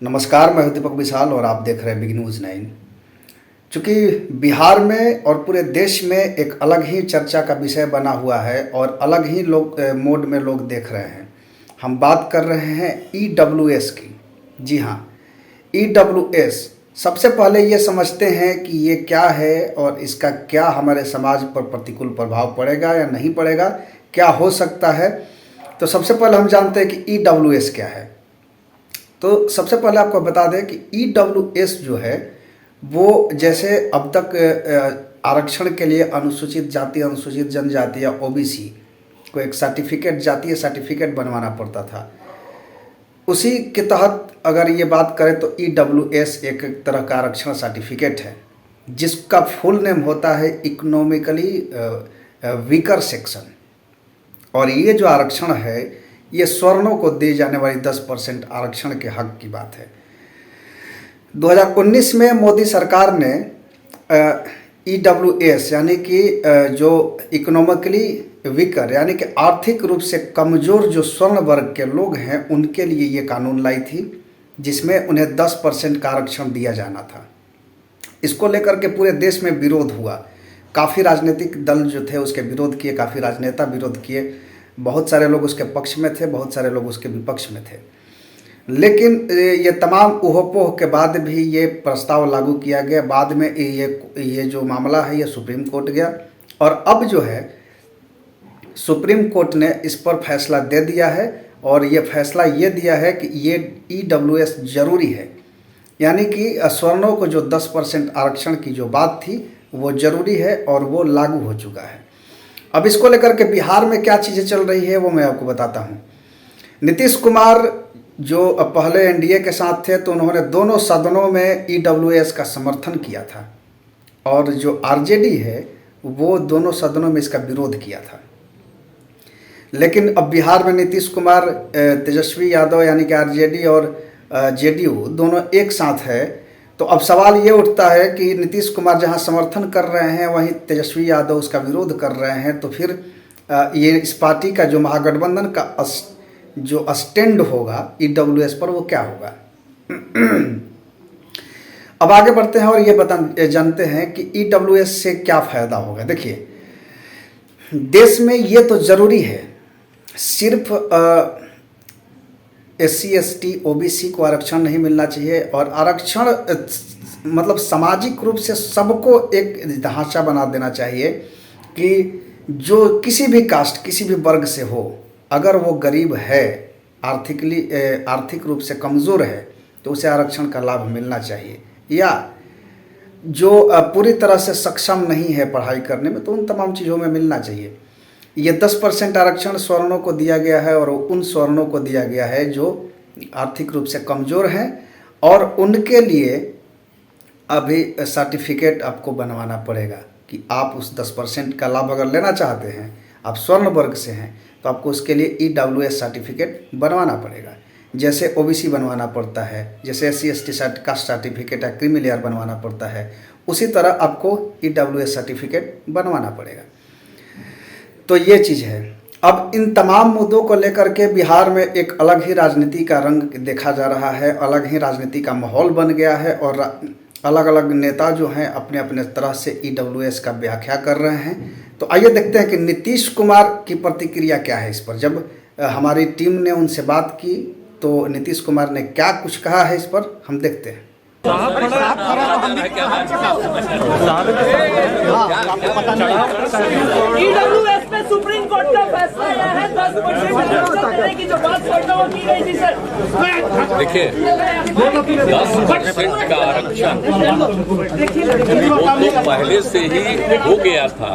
नमस्कार, मैं हूं दीपक विशाल और आप देख रहे हैं बिग न्यूज़ 9। चूँकि बिहार में और पूरे देश में एक अलग ही चर्चा का विषय बना हुआ है और अलग ही मोड में लोग देख रहे हैं। हम बात कर रहे हैं EWS की। जी हाँ, EWS। सबसे पहले ये समझते हैं कि ये क्या है और इसका क्या हमारे समाज पर प्रतिकूल प्रभाव पड़ेगा या नहीं पड़ेगा, क्या हो सकता है। तो सबसे पहले हम जानते हैं कि EWS क्या है। तो सबसे पहले आपको बता दें कि EWS जो है वो जैसे अब तक आरक्षण के लिए अनुसूचित जाति, अनुसूचित जनजाति या OBC को एक सर्टिफिकेट, जातीय सर्टिफिकेट बनवाना पड़ता था, उसी के तहत अगर ये बात करें तो EWS एक तरह का आरक्षण सर्टिफिकेट है जिसका फुल नेम होता है इकोनॉमिकली वीकर सेक्शन। और ये जो आरक्षण है ये सवर्णों को दी जाने वाली 10% आरक्षण के हक की बात है। 2019 में मोदी सरकार ने EWS यानी कि जो इकोनॉमिकली वीकर यानी कि आर्थिक रूप से कमज़ोर जो स्वर्ण वर्ग के लोग हैं उनके लिए ये कानून लाई थी, जिसमें उन्हें 10% का आरक्षण दिया जाना था। इसको लेकर के पूरे देश में विरोध हुआ। काफ़ी राजनीतिक दल जो थे उसके विरोध किए, काफ़ी राजनेता विरोध किए। बहुत सारे लोग उसके पक्ष में थे, बहुत सारे लोग उसके विपक्ष में थे। लेकिन ये तमाम उहोपोह के बाद भी ये प्रस्ताव लागू किया गया। बाद में ये जो मामला है ये सुप्रीम कोर्ट गया और अब जो है सुप्रीम कोर्ट ने इस पर फैसला दे दिया है। और ये फैसला ये दिया है कि ये EWS ज़रूरी है, यानी कि सवर्णों को जो 10% आरक्षण की जो बात थी वो ज़रूरी है और वो लागू हो चुका है। अब इसको लेकर के बिहार में क्या चीज़ें चल रही है वो मैं आपको बताता हूँ। नीतीश कुमार जो पहले NDA के साथ थे तो उन्होंने दोनों सदनों में EWS का समर्थन किया था और जो RJD है वो दोनों सदनों में इसका विरोध किया था। लेकिन अब बिहार में नीतीश कुमार, तेजस्वी यादव यानी कि RJD और JDU दोनों एक साथ है। तो अब सवाल ये उठता है कि नीतीश कुमार जहां समर्थन कर रहे हैं वहीं तेजस्वी यादव उसका विरोध कर रहे हैं, तो फिर ये इस पार्टी का जो महागठबंधन का जो स्टैंड होगा EWS पर वो क्या होगा। अब आगे बढ़ते हैं और ये जानते हैं कि EWS से क्या फ़ायदा होगा। देखिए, देश में ये तो ज़रूरी है, सिर्फ SC ST OBC को आरक्षण नहीं मिलना चाहिए और आरक्षण मतलब सामाजिक रूप से सबको एक ढांचा बना देना चाहिए कि जो किसी भी कास्ट, किसी भी वर्ग से हो, अगर वो गरीब है, आर्थिक रूप से कमज़ोर है तो उसे आरक्षण का लाभ मिलना चाहिए। या जो पूरी तरह से सक्षम नहीं है पढ़ाई करने में तो उन तमाम चीज़ों में मिलना चाहिए। ये 10% आरक्षण सवर्णों को दिया गया है और उन सवर्णों को दिया गया है जो आर्थिक रूप से कमज़ोर हैं और उनके लिए अभी सर्टिफिकेट आपको बनवाना पड़ेगा कि आप उस 10% का लाभ अगर लेना चाहते हैं, आप स्वर्ण वर्ग से हैं, तो आपको उसके लिए EWS सर्टिफिकेट बनवाना पड़ेगा। जैसे OBC बनवाना पड़ता है, जैसे SC ST कास्ट सर्टिफिकेट या क्रीमी लेयर बनवाना पड़ता है, उसी तरह आपको EWS सर्टिफिकेट बनवाना पड़ेगा। तो ये चीज़ है। अब इन तमाम मुद्दों को लेकर के बिहार में एक अलग ही राजनीति का रंग देखा जा रहा है, अलग ही राजनीति का माहौल बन गया है और अलग अलग नेता जो हैं अपने अपने तरह से EWS का व्याख्या कर रहे हैं। तो आइए देखते हैं कि नीतीश कुमार की प्रतिक्रिया क्या है इस पर। जब हमारी टीम ने उनसे बात की तो नीतीश कुमार ने क्या कुछ कहा है इस पर हम देखते हैं। EWS पे सुप्रीम कोर्ट का फैसला आया है 10% की जो बात पढ़ना की गई थी सर। देखिए, 10% का आरक्षण वो तो पहले से ही हो गया था।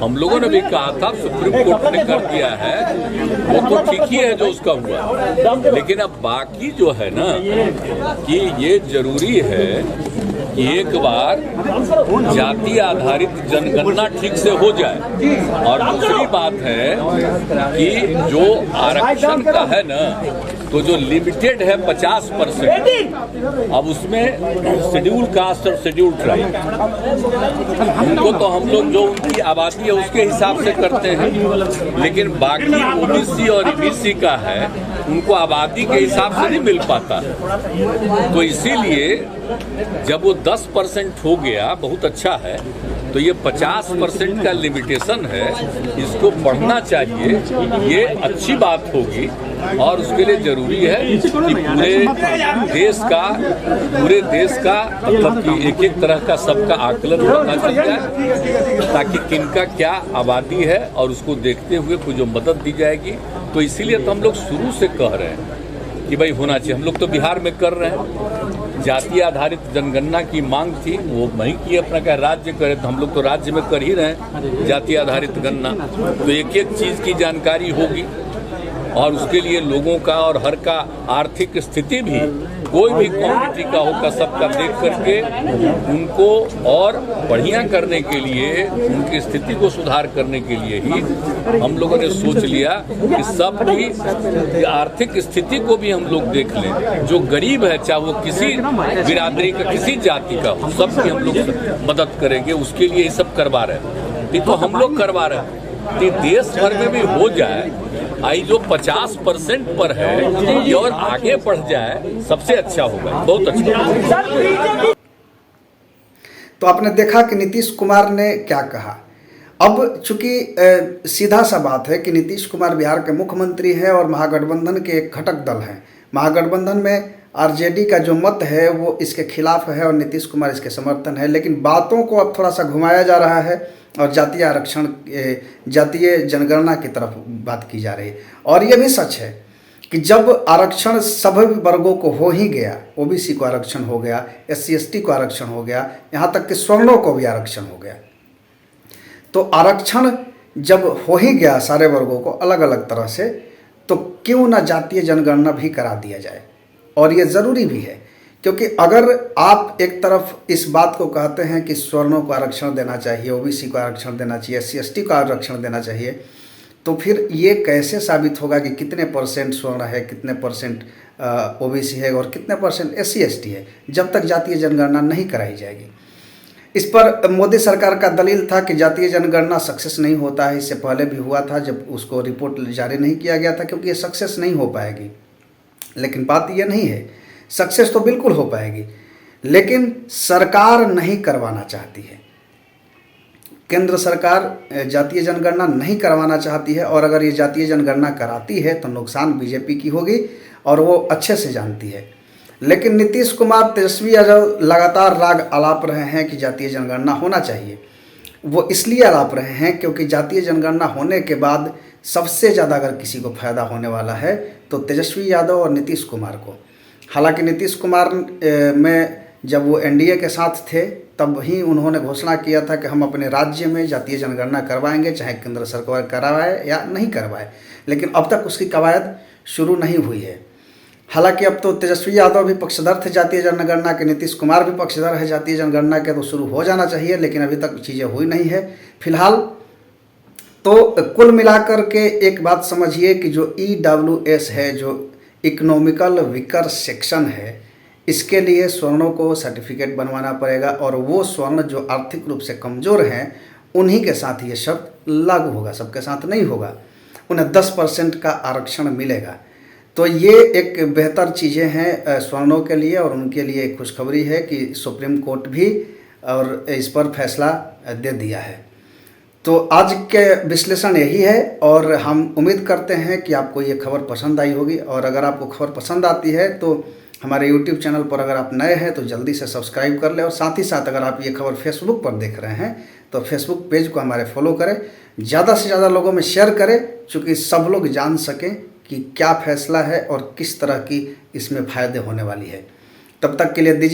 हम लोगों ने भी कहा था, सुप्रीम कोर्ट ने कर दिया है, वो तो ठीक ही है जो उसका हुआ। लेकिन अब बाकी जो है ना कि ये जरूरी है कि एक बार जाति आधारित जनगणना ठीक से हो जाए। और दूसरी बात है कि जो आरक्षण का है ना, तो जो लिमिटेड है 50%, अब उसमें शेड्यूल कास्ट और शेड्यूल ट्राइब, उनको तो हम लोग जो उनकी आबादी है उसके हिसाब से करते हैं, लेकिन बाकी ओबीसी और ईबीसी का है उनको आबादी के हिसाब से नहीं मिल पाता। तो इसीलिए जब वो 10% हो गया, बहुत अच्छा है, तो ये 50% का लिमिटेशन है, इसको बढ़ना चाहिए, ये अच्छी बात होगी। और उसके लिए जरूरी है कि पूरे देश का मतलब कि एक एक तरह का सबका आकलन पता चल जाए, ताकि किनका क्या आबादी है और उसको देखते हुए कुछ जो मदद दी जाएगी। तो इसीलिए तो हम लोग शुरू से कह रहे हैं कि भाई होना चाहिए। हम लोग तो बिहार में कर रहे हैं, जातीय आधारित जनगणना की मांग थी, वो नहीं की, अपना क्या राज्य करे, तो हम लोग तो राज्य में कर ही रहे हैं जातीय आधारित गणना। तो एक एक चीज की जानकारी होगी और उसके लिए लोगों का और हर का आर्थिक स्थिति भी, कोई भी कम्युनिटी का होगा, सबका देख करके उनको और बढ़िया करने के लिए, उनकी स्थिति को सुधार करने के लिए ही हम लोगों ने सोच लिया कि सबकी आर्थिक स्थिति को भी हम लोग देख लें। जो गरीब है, चाहे वो किसी बिरादरी का, किसी जाति का हो, सबकी हम लोग मदद करेंगे। उसके लिए ये सब करवा रहे हैं, ये तो हम लोग करवा रहे हैं। कि देश भर में भी हो जाए, आई जो 50% पर है ये और आगे बढ़ जाए, सबसे अच्छा होगा, बहुत अच्छा। तो आपने देखा कि नीतीश कुमार ने क्या कहा। अब चूंकि सीधा सा बात है कि नीतीश कुमार बिहार के मुख्यमंत्री हैं और महागठबंधन के एक घटक दल हैं। महागठबंधन में आरजेडी का जो मत है वो इसके खिलाफ है और नीतीश कुमार इसके समर्थन है, लेकिन बातों को अब थोड़ा सा घुमाया जा रहा है और जातीय आरक्षण, जातीय जनगणना की तरफ बात की जा रही है। और ये भी सच है कि जब आरक्षण सभी वर्गों को हो ही गया, ओबीसी को आरक्षण हो गया, SC ST को आरक्षण हो गया, यहाँ तक कि सवर्णों को भी आरक्षण हो गया, तो आरक्षण जब हो ही गया सारे वर्गों को अलग अलग तरह से, तो क्यों ना जातीय जनगणना भी करा दिया जाए। और ये ज़रूरी भी है, क्योंकि अगर आप एक तरफ इस बात को कहते हैं कि सवर्णों को आरक्षण देना चाहिए, ओबीसी को आरक्षण देना चाहिए, SC ST को आरक्षण देना चाहिए, तो फिर ये कैसे साबित होगा कि कितने % स्वर्ण है, कितने % ओबीसी है और कितने % SC ST है, जब तक जातीय जनगणना नहीं कराई जाएगी। इस पर मोदी सरकार का दलील था कि जातीय जनगणना सक्सेस नहीं होता है। इससे पहले भी हुआ था जब उसको रिपोर्ट जारी नहीं किया गया था, क्योंकि ये सक्सेस नहीं हो पाएगी। लेकिन बात ये नहीं है, सक्सेस तो बिल्कुल हो पाएगी, लेकिन सरकार नहीं करवाना चाहती है। केंद्र सरकार जातीय जनगणना नहीं करवाना चाहती है, और अगर ये जातीय जनगणना कराती है तो नुकसान बीजेपी की होगी और वो अच्छे से जानती है। लेकिन नीतीश कुमार, तेजस्वी यादव लगातार राग अलाप रहे हैं कि जातीय जनगणना होना चाहिए। वो इसलिए अलाप रहे हैं क्योंकि जातीय जनगणना होने के बाद सबसे ज़्यादा अगर किसी को फायदा होने वाला है तो तेजस्वी यादव और नीतीश कुमार को। हालांकि नीतीश कुमार में जब वो NDA के साथ थे तब ही उन्होंने घोषणा किया था कि हम अपने राज्य में जातीय जनगणना करवाएंगे, चाहे केंद्र सरकार करवाए या नहीं करवाए, लेकिन अब तक उसकी कवायद शुरू नहीं हुई है। हालांकि अब तो तेजस्वी यादव भी पक्षधर थे जातीय जनगणना के, नीतीश कुमार भी पक्षधर है जातीय जनगणना के, तो शुरू हो जाना चाहिए, लेकिन अभी तक चीज़ें हुई नहीं है फिलहाल। तो कुल मिलाकर के एक बात समझिए कि जो EWS है, जो इकोनॉमिकल वीकर सेक्शन है, इसके लिए सवर्णों को सर्टिफिकेट बनवाना पड़ेगा, और वो स्वर्ण जो आर्थिक रूप से कमज़ोर हैं उन्हीं के साथ ये शर्त लागू होगा, सबके साथ नहीं होगा। उन्हें 10% का आरक्षण मिलेगा। तो ये एक बेहतर चीज़ें हैं सवर्णों के लिए, और उनके लिए एक खुशखबरी है कि सुप्रीम कोर्ट भी और इस पर फैसला दे दिया है। तो आज के विश्लेषण यही है, और हम उम्मीद करते हैं कि आपको ये खबर पसंद आई होगी। और अगर आपको खबर पसंद आती है तो हमारे YouTube चैनल पर अगर आप नए हैं तो जल्दी से सब्सक्राइब कर लें, और साथ ही साथ अगर आप ये खबर Facebook पर देख रहे हैं तो Facebook पेज को हमारे फॉलो करें, ज़्यादा से ज़्यादा लोगों में शेयर करें, चूँकि सब लोग जान सकें कि क्या फैसला है और किस तरह की इसमें फ़ायदे होने वाली है। तब तक के लिए दीजिए।